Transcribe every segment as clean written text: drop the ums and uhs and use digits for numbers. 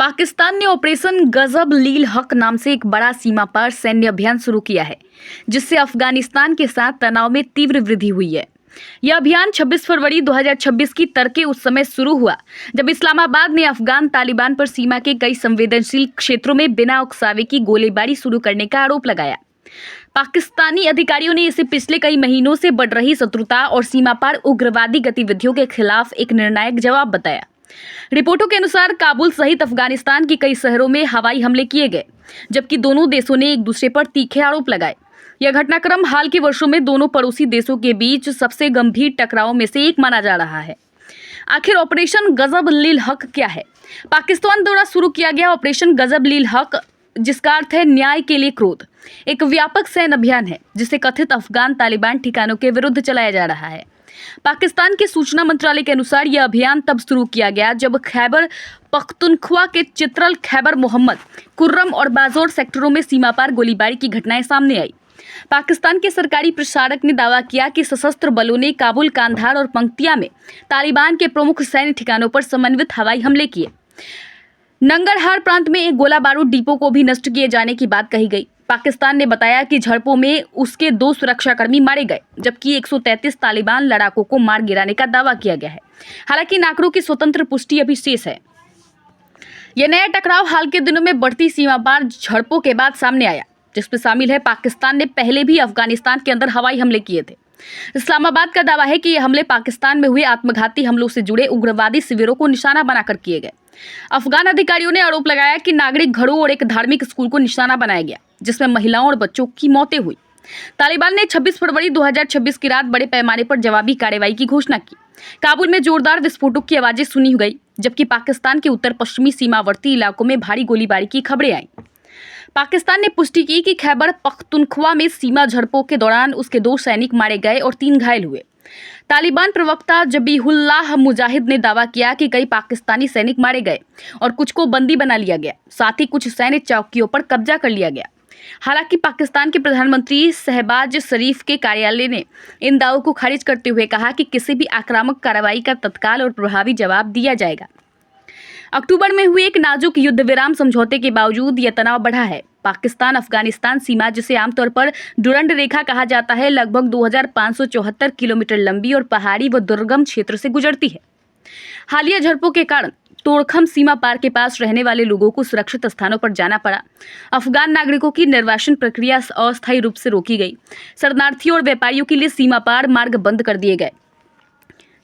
पाकिस्तान ने ऑपरेशन गजब लील हक नाम से एक बड़ा सीमा पार सैन्य अभियान शुरू किया है, जिससे अफगानिस्तान के साथ तनाव में तीव्र वृद्धि हुई है। यह अभियान 26 फरवरी 2026 की तड़के उस समय शुरू हुआ जब इस्लामाबाद ने अफगान तालिबान पर सीमा के कई संवेदनशील क्षेत्रों में बिना उकसावे की गोलीबारी शुरू करने का आरोप लगाया। पाकिस्तानी अधिकारियों ने इसे पिछले कई महीनों से बढ़ रही शत्रुता और सीमा पार उग्रवादी गतिविधियों के खिलाफ एक निर्णायक जवाब बताया। रिपोर्टों के अनुसार काबुल सहित अफगानिस्तान के कई शहरों में हवाई हमले किए गए, जबकि दोनों देशों ने एक दूसरे पर तीखे आरोप लगाए। यह घटनाक्रम हाल के वर्षों में दोनों पड़ोसी देशों के बीच सबसे गंभीर टकराव में से एक माना जा रहा है। आखिर ऑपरेशन गजब लील हक क्या है? पाकिस्तान द्वारा शुरू किया गया ऑपरेशन गजब लील हक, जिसका अर्थ है न्याय के लिए क्रोध, एक व्यापक सैन्य अभियान है जिसे कथित अफगान तालिबान ठिकानों के विरुद्ध चलाया जा रहा है। पाकिस्तान के सूचना मंत्रालय के अनुसार यह अभियान तब शुरू किया गया जब खैबर पख्तूनख्वा के चित्रल, खैबर मोहम्मद, कुर्रम और बाजौर सेक्टरों में सीमा पार गोलीबारी की घटनाएं सामने आई। पाकिस्तान के सरकारी प्रसारक ने दावा किया कि सशस्त्र बलों ने काबुल, कांधार और पंक्तिया में तालिबान के प्रमुख सैन्य ठिकानों पर समन्वित हवाई हमले किए। नंगरहार प्रांत में एक गोला बारूद डिपो को भी नष्ट किए जाने की बात कही गई। पाकिस्तान ने बताया कि झड़पों में उसके 2 सुरक्षाकर्मी मारे गए, जबकि 133 तालिबान लड़ाकों को मार गिराने का दावा किया गया है। हालांकि इन आंकड़ों की स्वतंत्र पुष्टि अभी शेष है। यह नया टकराव हाल के दिनों में बढ़ती सीमा पार झड़पों के बाद सामने आया, जिसमें शामिल है पाकिस्तान ने पहले भी अफगानिस्तान के अंदर हवाई हमले किए थे। इस्लामाबाद का दावा है कि ये हमले पाकिस्तान में हुए आत्मघाती हमलों से जुड़े उग्रवादी शिविरों को निशाना बनाकर किए गए। अफगान अधिकारियों ने आरोप लगाया कि नागरिक घरों और एक धार्मिक स्कूल को निशाना बनाया गया, जिसमें महिलाओं और बच्चों की मौतें हुई। तालिबान ने 26 फरवरी 2026 की रात बड़े पैमाने पर जवाबी कार्रवाई की घोषणा की। काबुल में जोरदार विस्फोटों की आवाजें सुनी गई, जबकि पाकिस्तान के उत्तर पश्चिमी सीमावर्ती इलाकों में भारी गोलीबारी की खबरें आईं। पाकिस्तान ने पुष्टि की कि खैबर पख्तूनख्वा में सीमा झड़पों के दौरान उसके 2 सैनिक मारे गए और 3 घायल हुए। तालिबान प्रवक्ता जबीहुल्लाह मुजाहिद ने दावा किया कि कई पाकिस्तानी सैनिक मारे गए और कुछ को बंदी बना लिया गया, साथ ही कुछ सैन्य चौकियों पर कब्जा कर लिया गया। हालांकि पाकिस्तान के प्रधानमंत्री शहबाज शरीफ के कार्यालय ने इन दावों को खारिज करते हुए कहा कि किसी भी आक्रामक कार्रवाई का तत्काल और प्रभावी जवाब दिया जाएगा। अक्टूबर में हुए एक नाजुक युद्ध विराम समझौते के बावजूद यह तनाव बढ़ा है। पाकिस्तान अफगानिस्तान सीमा, जिसे आमतौर पर डुरंड रेखा कहा जाता है, लगभग 2574 किलोमीटर लंबी और पहाड़ी व दुर्गम क्षेत्र से गुजरती है। हालिया झड़पों के कारण तोड़खम सीमा पार के पास रहने वाले लोगों को सुरक्षित स्थानों पर जाना पड़ा। अफगान नागरिकों की निर्वासन प्रक्रिया अस्थायी रूप से रोकी गई। शरणार्थियों और व्यापारियों के लिए सीमा पार मार्ग बंद कर दिए गए।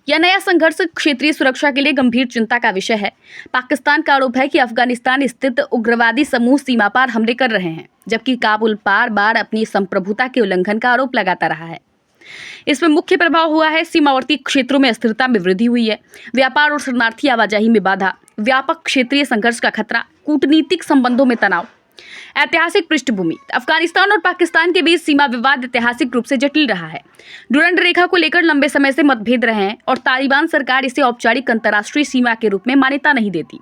यह नया संघर्ष क्षेत्रीय सुरक्षा के लिए गंभीर चिंता का विषय है। पाकिस्तान का आरोप है कि अफगानिस्तान स्थित उग्रवादी समूह सीमा पार हमले कर रहे हैं, जबकि काबुल बार बार अपनी संप्रभुता के उल्लंघन का आरोप लगाता रहा है। इसमें मुख्य प्रभाव हुआ है सीमावर्ती क्षेत्रों में अस्थिरता में वृद्धि हुई है, व्यापार और शरणार्थी आवाजाही में बाधा, व्यापक क्षेत्रीय संघर्ष का खतरा, कूटनीतिक संबंधों में तनाव। ऐतिहासिक पृष्ठभूमि: अफगानिस्तान और पाकिस्तान के बीच सीमा विवाद ऐतिहासिक रूप से जटिल रहा है। डुरंड रेखा को लेकर लंबे समय से मतभेद रहे हैं और तालिबान सरकार इसे औपचारिक अंतर्राष्ट्रीय सीमा के रूप में मान्यता नहीं देती।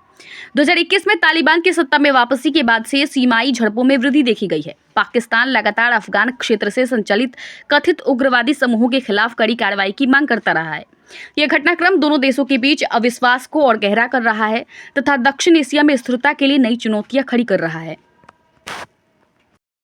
2021 में तालिबान की सत्ता में वापसी के बाद से सीमाई झड़पों में वृद्धि देखी गई है। पाकिस्तान लगातार अफगान क्षेत्र से संचालित कथित उग्रवादी समूहों के खिलाफ कड़ी कार्रवाई की मांग करता रहा है। यह घटनाक्रम दोनों देशों के बीच अविश्वास को और गहरा कर रहा है तथा दक्षिण एशिया में स्थिरता के लिए नई चुनौतियां खड़ी कर रहा है।